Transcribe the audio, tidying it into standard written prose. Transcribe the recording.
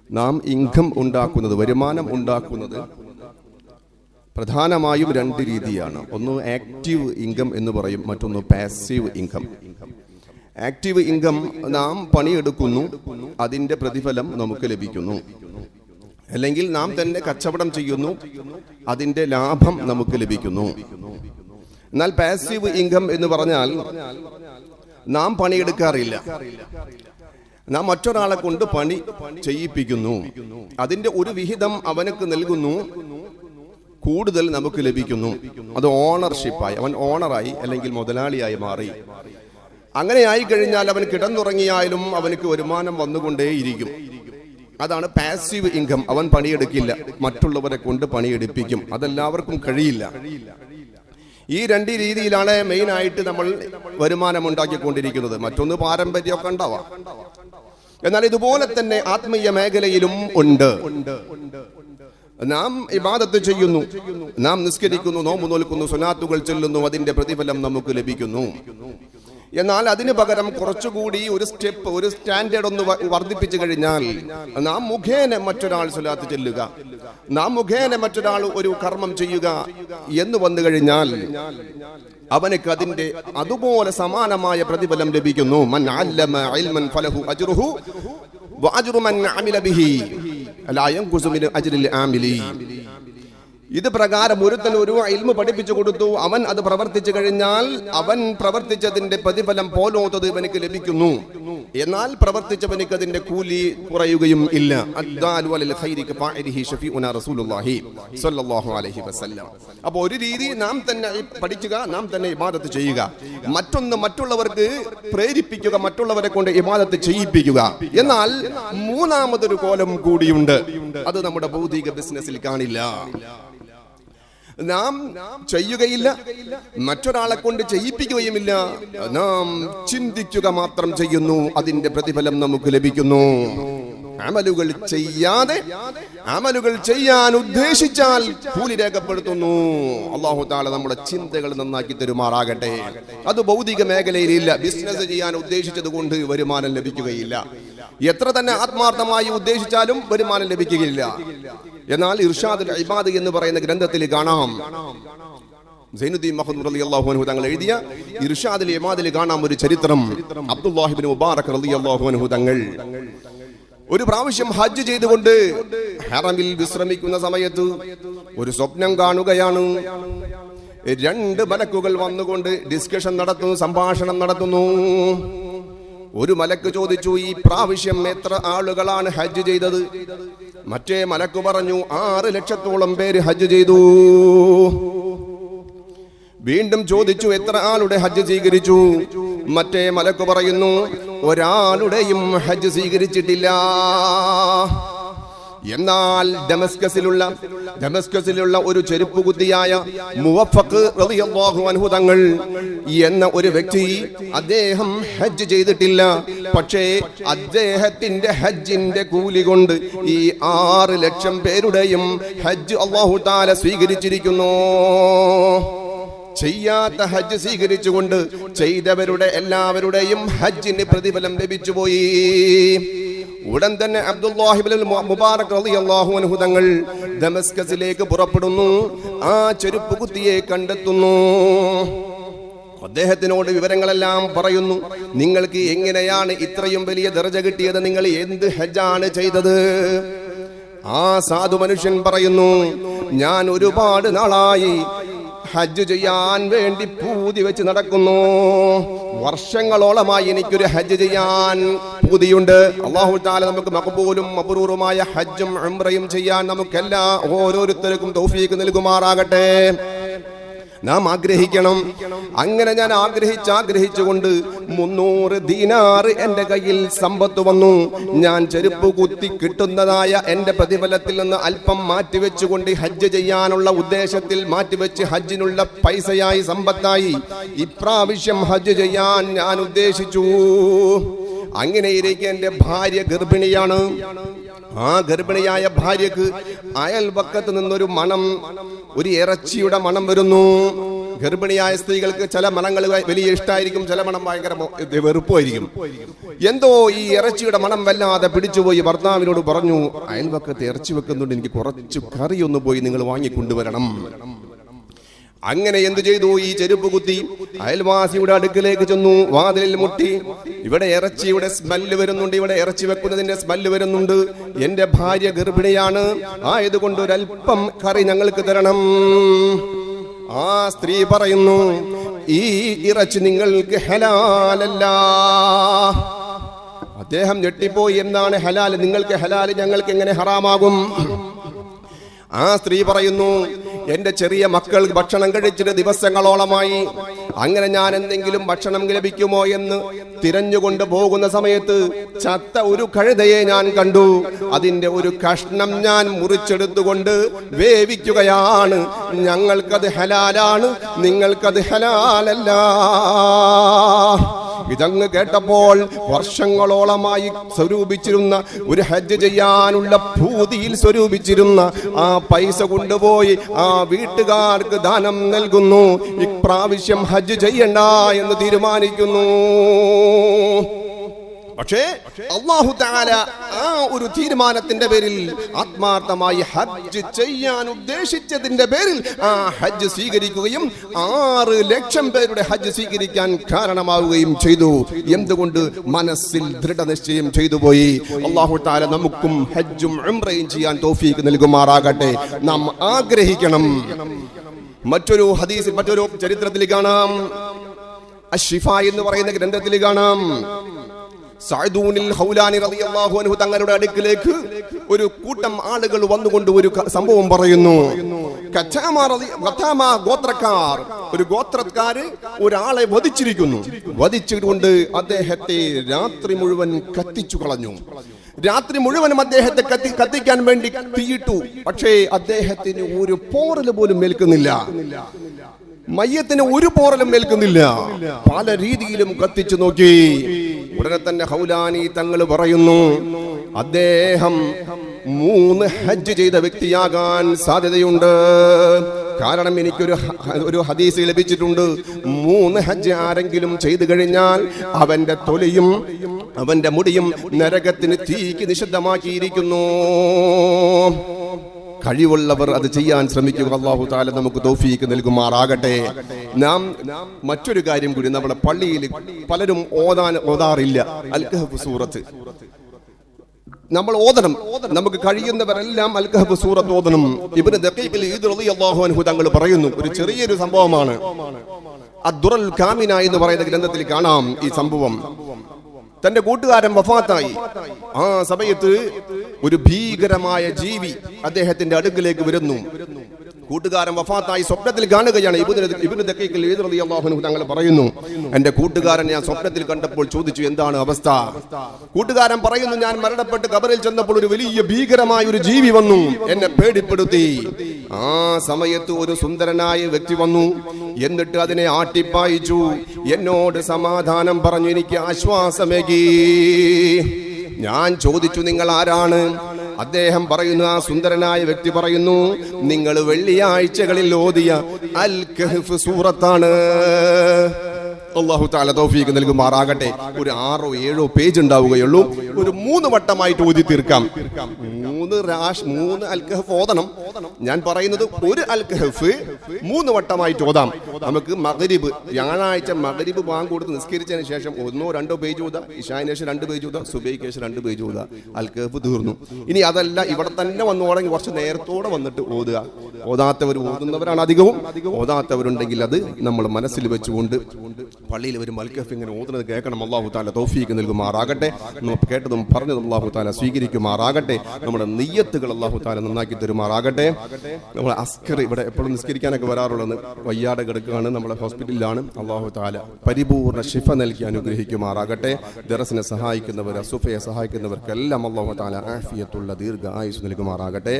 നാം ഇൻകം ഉണ്ടാക്കുന്നത്, വരുമാനം ഉണ്ടാക്കുന്നത് പ്രധാനമായും രണ്ട് രീതിയാണ്. ഒന്ന് ആക്റ്റീവ് ഇൻകം എന്ന് പറയും, മറ്റൊന്ന് പാസീവ് ഇൻകം. ആക്റ്റീവ് ഇൻകം നാം പണിയെടുക്കുന്നു, അതിൻ്റെ പ്രതിഫലം നമുക്ക് ലഭിക്കുന്നു. അല്ലെങ്കിൽ നാം തന്നെ കച്ചവടം ചെയ്യുന്നു, അതിൻ്റെ ലാഭം നമുക്ക് ലഭിക്കുന്നു. എന്നാൽ പാസീവ് ഇൻകം എന്ന് പറഞ്ഞാൽ നാം പണിയെടുക്കാറില്ല, നാം മറ്റൊരാളെ കൊണ്ട് പണി ചെയ്യിപ്പിക്കുന്നു, അതിൻ്റെ ഒരു വിഹിതം അവനക്ക് നൽകുന്നു, കൂടുതൽ നമുക്ക് ലഭിക്കുന്നു. അത് ഓണർഷിപ്പായി, അവൻ ഓണറായി അല്ലെങ്കിൽ മുതലാളിയായി മാറി. അങ്ങനെ ആയി കഴിഞ്ഞാൽ അവൻ കിടന്നുറങ്ങിയാലും അവനക്ക് വരുമാനം വന്നുകൊണ്ടേയിരിക്കും. അതാണ് പാസീവ് ഇൻകം. അവൻ പണിയെടുക്കില്ല, മറ്റുള്ളവരെ കൊണ്ട് പണിയെടുപ്പിക്കും. അതെല്ലാവർക്കും കഴിയില്ല. ഈ രണ്ട് രീതിയിലാണ് മെയിനായിട്ട് നമ്മൾ വരുമാനം ഉണ്ടാക്കിക്കൊണ്ടിരിക്കുന്നത്. മറ്റൊന്ന് പാരമ്പര്യമൊക്കെ ഉണ്ടാവാം. എന്നാൽ ഇതുപോലെ തന്നെ ആത്മീയ മേഖലയിലും ഉണ്ട്. നാം ഇബാദത്ത് ചെയ്യുന്നു, നാം നിസ്കരിക്കുന്നു, നോമ്പ് നോൽക്കുന്നു, സ്വലാത്തുകൾ ചൊല്ലുന്നു, അതിന്റെ പ്രതിഫലം നമുക്ക് ലഭിക്കുന്നു. എന്നാൽ അതിന് പകരം കുറച്ചുകൂടി ഒരു സ്റ്റെപ്പ്, ഒരു സ്റ്റാൻഡേർഡ് ഒന്ന് വർദ്ധിപ്പിച്ചു കഴിഞ്ഞാൽ, നാം മുഖേന മറ്റൊരാൾ സ്വലാത്ത് ചെല്ലുക, നാം മുഖേന മറ്റൊരാൾ ഒരു കർമ്മം ചെയ്യുക എന്ന് വന്നു കഴിഞ്ഞാൽ അവനക്ക് അതിന്റെ അതുപോലെ സമാനമായ പ്രതിഫലം ലഭിക്കുന്നു. മൻ അല്ലമ ഇൽമൻ ഫലഹു അജ്റുഹു വഅജ്റു മൻ അമില ബിഹി ലാ യൻഖുസു മിൻ അജ്രിൽ ആമിലി. ഇത് പ്രകാരം ഒരുത്തൻ ഒരു ഇൽമു പഠിപ്പിച്ചു കൊടുത്തു, അവൻ അത് പ്രവർത്തിച്ചു കഴിഞ്ഞാൽ അവൻ പ്രവർത്തിച്ചതിന്റെ പ്രതിഫലം പോലോത്തത് ഇവനക്ക് ലഭിക്കുന്നു. എന്നാൽ പ്രവർത്തിച്ചവനക്ക് അതിന്റെ കൂലി കുറയുകയും ഇല്ല. അപ്പൊ ഒരു രീതി നാം തന്നെ പഠിക്കുക, നാം തന്നെ ഇബാദത്ത് ചെയ്യുക. മറ്റൊന്ന് മറ്റുള്ളവർക്ക് പ്രേരിപ്പിക്കുക, മറ്റുള്ളവരെ കൊണ്ട് ഇബാദത്ത് ചെയ്യിപ്പിക്കുക. എന്നാൽ മൂന്നാമതൊരു കോലം കൂടിയുണ്ട്. അത് നമ്മുടെ ഭൗതിക ബിസിനസ്സിൽ കാണില്ല. നാം ചെയ്യുകയില്ല, മറ്റൊരാളെ കൊണ്ട് ചെയ്യിപ്പിക്കുകയുമില്ല. നാം ചിന്തിക്കുക മാത്രം ചെയ്യുന്നു, അതിന്റെ പ്രതിഫലം നമുക്ക് ലഭിക്കുന്നു. അമലുകൾ ചെയ്യാതെ അമലുകൾ ചെയ്യാൻ ഉദ്ദേശിച്ചാൽ കൂലി രേഖപ്പെടുത്തുന്നു. അല്ലാഹു തആല നമ്മുടെ ചിന്തകൾ നന്നാക്കി തരുമാറാകട്ടെ. അത് ഭൗതിക മേഖലയിലില്ല. ബിസിനസ് ചെയ്യാൻ ഉദ്ദേശിച്ചത് കൊണ്ട് വരുമാനം ലഭിക്കുകയില്ല. എത്ര തന്നെ ആത്മാർത്ഥമായി ഉദ്ദേശിച്ചാലും വരുമാനം ലഭിക്കുകയില്ല. എന്നാൽ ഇർഷാദുൽ ഇബാദ് എന്ന് പറയുന്ന ഗ്രന്ഥത്തിൽ കാണാം, സൈനുദ്ദീൻ മഖ്ദൂം റളിയല്ലാഹു അൻഹു തങ്ങൾ എഴുതിയ ഇർഷാദുൽ ഇബാദിൽ കാണാം ഒരു ചരിത്രം. അബ്ദുല്ലാഹി ഇബ്നു മുബാറക് റളിയല്ലാഹു അൻഹു തങ്ങൾ ഒരു പ്രാവശ്യം ഹജ്ജ് ചെയ്തുകൊണ്ട് ഹറമിൽ വിശ്രമിക്കുന്ന സമയത്ത് ഒരു സ്വപ്നം കാണുകയാണ്. രണ്ട് മലക്കുകൾ വന്നുകൊണ്ട് ഡിസ്കഷൻ നടത്തുന്നു, സംഭാഷണം നടത്തുന്നു. ഒരു മലക്ക് ചോദിച്ചു, ഈ പ്രാവശ്യം എത്ര ആളുകളാണ് ഹജ്ജ് ചെയ്തത്? മറ്റേ മലക്ക് പറഞ്ഞു, 6 ലക്ഷത്തോളം പേര് ഹജ്ജ് ചെയ്തു. വീണ്ടും ചോദിച്ചു, എത്ര ആളുടെ ഹജ്ജ് സ്വീകരിച്ചു? മറ്റേ മലക്ക് പറയുന്നു, ഒരാളുടെയും ഹജ്ജ് സ്വീകരിച്ചിട്ടില്ല. എന്നാൽ ഡമസ്കസിലുള്ള ഒരു ചെരുപ്പുകുത്തിയായ മുവഫഖ് റളിയല്ലാഹു അൻഹു തങ്ങൾ എന്ന ഒരു വ്യക്തി, അദ്ദേഹം ഹജ്ജ് ചെയ്തിട്ടില്ല. പക്ഷേ അദ്ദേഹത്തിന്റെ ഹജ്ജിന്റെ കൂലി കൊണ്ട് ഈ 6 ലക്ഷം പേരുടെയും ഹജ്ജ് അല്ലാഹു തആല സ്വീകരിച്ചിരിക്കുന്നു. ചെയ്യാത്ത ഹജ്ജ് സ്വീകരിച്ചുകൊണ്ട് ചെയ്തവരുടെ എല്ലാവരുടെയും ഹജ്ജിന് പ്രതിഫലം ലഭിച്ചുപോയി. ഉടൻ തന്നെ അബ്ദുല്ലാഹി ഇബ്നുൽ മുബാറക് റളിയല്ലാഹു അൻഹു തങ്ങൾ ദമസ്കസിലേക്ക് പുറപ്പെടുന്നു. ആ ചെരുപ്പ് കുത്തിയെ കണ്ടെത്തുന്നു. അദ്ദേഹത്തിനോട് വിവരങ്ങളെല്ലാം പറയുന്നു. നിങ്ങൾക്ക് എങ്ങനെയാണ് ഇത്രയും വലിയ ദർജ കിട്ടിയത്? നിങ്ങൾ എന്ത് ഹജ്ജാണ് ചെയ്തത്? ആ സാധു മനുഷ്യൻ പറയുന്നു, ഞാൻ ഒരുപാട് നാളായി ഹജ്ജ് ചെയ്യാൻ വേണ്ടി പൂതി വെച്ച് നടക്കുന്നു. വർഷങ്ങളോളമായി എനിക്കൊരു ഹജ്ജ് ചെയ്യാൻ പൂതിയുണ്ട്. അല്ലാഹു തആല നമുക്ക് മഖ്ബൂലും മബ്റൂറുമായ ഹജ്ജും ഉംറയും ചെയ്യാൻ നമുക്കെല്ലാം ഓരോരുത്തർക്കും തൗഫീഖ് നൽകുമാറാകട്ടെ. നാം ആഗ്രഹിക്കണം. അങ്ങനെ ഞാൻ ആഗ്രഹിച്ചുകൊണ്ട് 300 ദീനാർ എന്റെ കയ്യിൽ സമ്പത്ത് വന്നു. ഞാൻ ചെരുപ്പ് കുത്തി കിട്ടുന്നതായ എന്റെ പ്രതിഫലത്തിൽ നിന്ന് അല്പം മാറ്റിവെച്ചുകൊണ്ട് ഹജ്ജ് ചെയ്യാനുള്ള ഉദ്ദേശത്തിൽ മാറ്റിവെച്ച് ഹജ്ജിനുള്ള പൈസയായി, സമ്പത്തായി ഇപ്രാവശ്യം ഹജ്ജ് ചെയ്യാൻ ഞാൻ ഉദ്ദേശിച്ചു. അങ്ങനെ ഇരിക്കെ എന്റെ ഭാര്യ ഗർഭിണിയാണ്. ആ ഗർഭിണിയായ ഭാര്യക്ക് അയൽപക്കത്ത് നിന്നൊരു മണം, ഒരു ഇറച്ചിയുടെ മണം വരുന്നു. ഗർഭിണിയായ സ്ത്രീകൾക്ക് ചില മണങ്ങൾ വലിയ ഇഷ്ടമായിരിക്കും, ചില മണം ഭയങ്കര വെറുപ്പായിരിക്കും. എന്തോ ഈ ഇറച്ചിയുടെ മണം വല്ലാതെ പിടിച്ചുപോയി ഭർത്താവിനോട് പറഞ്ഞു, അയൽവക്കത്ത് ഇറച്ചി വെക്കുന്നുണ്ട്, എനിക്ക് കുറച്ച് കറി ഒന്ന് പോയി നിങ്ങൾ വാങ്ങിക്കൊണ്ടുവരണം. അങ്ങനെ എന്തു ചെയ്തു? ഈ ചെരുപ്പ് കുത്തി അയൽവാസിയുടെ അടുക്കിലേക്ക് ചെന്നു, വാതിലിൽ മുട്ടി. ഇവിടെ ഇറച്ചിയുടെ സ്മെല്ല് വരുന്നുണ്ട്, ഇവിടെ ഇറച്ചി വെക്കുന്നതിന്റെ സ്മെല്ല് വരുന്നുണ്ട്, എന്റെ ഭാര്യ ഗർഭിണിയാണ്, ആയതുകൊണ്ട് ഒരല്പം കറി ഞങ്ങൾക്ക് തരണം. ആ സ്ത്രീ പറയുന്നു, ഈ ഇറച്ചി നിങ്ങൾക്ക് ഹലാലല്ല. അദ്ദേഹം ഞെട്ടിപ്പോയി, എന്താണ് ഹലാൽ? നിങ്ങൾക്ക് ഹലാൽ, ഞങ്ങൾക്ക് എങ്ങനെ ഹറാമാകും? ആ സ്ത്രീ പറയുന്നു, എന്റെ ചെറിയ മക്കൾ ഭക്ഷണം കഴിച്ചിട്ട് ദിവസങ്ങളോളമായി. അങ്ങനെ ഞാൻ എന്തെങ്കിലും ഭക്ഷണം ലഭിക്കുമോ എന്ന് തിരഞ്ഞുകൊണ്ട് പോകുന്ന സമയത്ത് ചത്ത ഒരു കഴുതയെ ഞാൻ കണ്ടു. അതിന്റെ ഒരു കഷ്ണം ഞാൻ മുറിച്ചെടുത്തുകൊണ്ട് വേവിക്കുകയാണ്. ഞങ്ങൾക്കത് ഹലാലാണ്, നിങ്ങൾക്കത് ഹലാലല്ല. ഇതങ്ങ് കേട്ടപ്പോൾ വർഷങ്ങളോളമായി സ്വരൂപിച്ചിരുന്ന ഒരു ഹജ്ജ് ചെയ്യാനുള്ള ഭൂതിയിൽ സ്വരൂപിച്ചിരുന്ന ആ പൈസ കൊണ്ടുപോയി ആ വീട്ടുകാർക്ക് ദാനം നൽകുന്നു. ഇപ്രാവശ്യം ഹജ്ജ് ചെയ്യണ്ട എന്ന് തീരുമാനിക്കുന്നു. പക്ഷേ അല്ലാഹു തആല ആ ഒരു തീരുമാനത്തിന്റെ പേരിൽ, ആത്മാർത്ഥമായി ഹജ്ജ് ചെയ്യാൻ ഉദ്ദേശിച്ചതിന്റെ പേരിൽ ആ ഹജ്ജ് സ്വീകരിക്കുകയും 6 ലക്ഷം പേരുടെ ഹജ്ജ് സ്വീകരിക്കാൻ കാരണമാവുകയും ചെയ്തു. എന്തുകൊണ്ട്? മനസ്സിൽ ദൃഢനിശ്ചയം ചെയ്തു പോയി. അല്ലാഹു തആല നമുക്കും ഹജ്ജും ഉംറയും ചെയ്യാൻ തൗഫീഖ് നൽകുമാറാകട്ടെ. നാം ആഗ്രഹിക്കണം. മറ്റൊരു ഹദീസ്, മറ്റൊരു ചരിത്രത്തിൽ കാണാം, അശ്ശിഫ എന്ന് പറയുന്ന ഗ്രന്ഥത്തിൽ കാണാം, സഅദൂനിൽ ഖൗലാനി റളിയല്ലാഹു അൻഹു തങ്ങളുടെ അടുക്കിലേക്ക് ഒരു കൂട്ടം ആളുകൾ വന്നുകൊണ്ട് ഒരു സംഭവം പറയുന്നു. ഖത്താമ ഗോത്രക്കാർ, ഒരു ഗോത്രക്കാര് ഒരാളെ വധിച്ചിരിക്കുന്നു. വധിച്ചുകൊണ്ട് അദ്ദേഹത്തെ രാത്രി മുഴുവൻ കത്തിച്ചു കളഞ്ഞു. രാത്രി മുഴുവനും അദ്ദേഹത്തെ കത്തിക്കാൻ വേണ്ടി തീയിട്ടു. പക്ഷേ അദ്ദേഹത്തിന് ഒരു പോറൽ പോലും ഏൽക്കുന്നില്ല. മയ്യത്തിന് ഒരു പോറലും ഏൽക്കുന്നില്ല. പല രീതിയിലും കത്തിച്ചു നോക്കി. ഉടനെ തന്നെ ഖൗലാനി തങ്ങൾ പറയുന്നു, അദ്ദേഹം 3 ഹജ്ജ് ചെയ്ത വ്യക്തിയാകാൻ സാധ്യതയുണ്ട്. കാരണം എനിക്കൊരു ഹദീസ് ലഭിച്ചിട്ടുണ്ട്, 3 ഹജ്ജ് ആരെങ്കിലും ചെയ്തു കഴിഞ്ഞാൽ അവന്റെ തൊലിയും അവന്റെ മുടിയും നരകത്തിന് തീക്ക് നിഷിദ്ധമാക്കിയിരിക്കുന്നു. കഴിവുള്ളവർ അത് ചെയ്യാൻ ശ്രമിക്കുക. അല്ലാഹു തആല നമുക്ക് തൗഫീഖ് നൽകുമാറാകട്ടെ. നാം മറ്റൊരു കാര്യം കൂടി, നമ്മുടെ പള്ളിയിൽ പലരും ഓതാറില്ല അൽ കഹ്ഫ് സൂറത്ത്. നമ്മൾ ഓതണം, നമുക്ക് കഴിയുന്നവരെല്ലാം അൽ കഹ്ഫ് സൂറത്ത് ഓതണം. ഇബ്നു ദഖീഖ് ഈദ് റളിയല്ലാഹു അൻഹു തങ്ങൾ പറയുന്നു, ഒരു ചെറിയൊരു സംഭവമാണ്. അദ്ദുറൽ കാമിന എന്ന് പറയുന്ന ഗ്രന്ഥത്തിൽ കാണാം ഈ സംഭവം. തന്റെ കൂട്ടുകാരൻ വഫാത്തായി. ആ സമയത്ത് ഒരു ഭീകരമായ ജീവി അദ്ദേഹത്തിന്റെ അടുക്കിലേക്ക് വരുന്നു. കൂട്ടുകാരൻ വഫാത്തായി സ്വപ്നത്തിൽ കാണുകയാണ്. ഇബ്നു ദഖീഖ് റളിയല്ലാഹു അൻഹു തങ്ങൾ പറയുന്നു, എന്റെ കൂട്ടുകാരൻ ഞാൻ സ്വപ്നത്തിൽ കണ്ടപ്പോൾ ചോദിച്ചു, എന്താണ് അവസ്ഥ? കൂട്ടുകാരൻ പറയുന്നു, ഞാൻ മരണപ്പെട്ട് ഖബറിൽ ചെന്നപ്പോൾ ഒരു വലിയ ഭീകരമായ ഒരു ജീവി വന്നു, എന്നെ പേടിപ്പെടുത്തി. ആ സമയത്ത് ഒരു സുന്ദരനായ വ്യക്തി വന്നു, എന്നിട്ട് അതിനെ ആട്ടിപ്പായിച്ചു, എന്നോട് സമാധാനം പറഞ്ഞു, എനിക്ക് ആശ്വാസമേകി. ഞാൻ ചോദിച്ചു, നിങ്ങൾ ആരാണ്? അദ്ദേഹം പറയുന്നു, ആ സുന്ദരനായ വ്യക്തി പറയുന്നു, നിങ്ങൾ വെള്ളിയാഴ്ചകളിൽ ഓതിയ അൽ കഹ്ഫ് സൂറത്താണ്. അല്ലാഹു തആല തൗഫീഖ് നൽകുമാറാകട്ടെ. ഒരു 6 or 7 പേജ് ഉണ്ടാവുകയുള്ളൂ. ഒരു 3 വട്ടമായിട്ട് ഓതി തീർക്കാം. 3 അൽ കഹ്ഫ് ഓതണം. ഞാൻ പറയുന്നത് ഒരു അൽ കഹ്ഫ് 3 വട്ടമായിട്ട് ഓതാം. നമുക്ക് മഗ്രിബ്, വ്യാഴാഴ്ച മഗ്രിബ് ബാങ്ക് കൊടുത്ത് നിസ്കരിച്ചതിന് ശേഷം 1 or 2 പേജ് ഓതാ, ഇശാഇന് ശേഷം 2 പേജ് ഓതാ, സുബഹിക്ക് ശേഷം 2 പേജ് ഓതാ. അൽ കഹ്ഫ് തീർന്നു. ഇനി അതല്ല, ഇവിടെ തന്നെ വന്നോടെങ്കിൽ കുറച്ച് നേരത്തോടെ വന്നിട്ട് ഓതുക. ഓതാത്തവർ ഓതുന്നവരാണ് അധികവും. ഓതാത്തവരുണ്ടെങ്കിൽ അത് നമ്മൾ മനസ്സിൽ വെച്ചുകൊണ്ട് പള്ളിയിൽ വരും അൽ കഹ്ഫ് ഇങ്ങനെ ഓതുന്നത് കേൾക്കണം. അല്ലാഹു തആല തൗഫീഖ് നൽകുമാറാകട്ടെ. നമുക്ക് കേട്ടതും പറഞ്ഞതും അല്ലാഹു തആല സ്വീകരിക്കുമാറാകട്ടെ. നമ്മുടെ നിയ്യത്തുകൾ അല്ലാഹു തആല നന്നാക്കി തരുമാറാകട്ടെ. നമ്മൾ അസ്കർ ഇവിടെ എപ്പോഴും നിസ്കരിക്കാനൊക്കെ വരാറുള്ളത്, വയ്യാതെ കിടക്കുകയാണ്, നമ്മുടെ ഹോസ്പിറ്റലിലാണ്. അല്ലാഹു തആല പരിപൂർണ്ണ ശിഫ നൽകി അനുഗ്രഹിക്കുമാറാകട്ടെ. ദറസിനെ സഹായിക്കുന്നവർ, അസുഫയെ സഹായിക്കുന്നവർക്കെല്ലാം അല്ലാഹു തആല ആഫിയത്തുള്ള ദീർഘ ആയുസ് നൽകുമാറാകട്ടെ.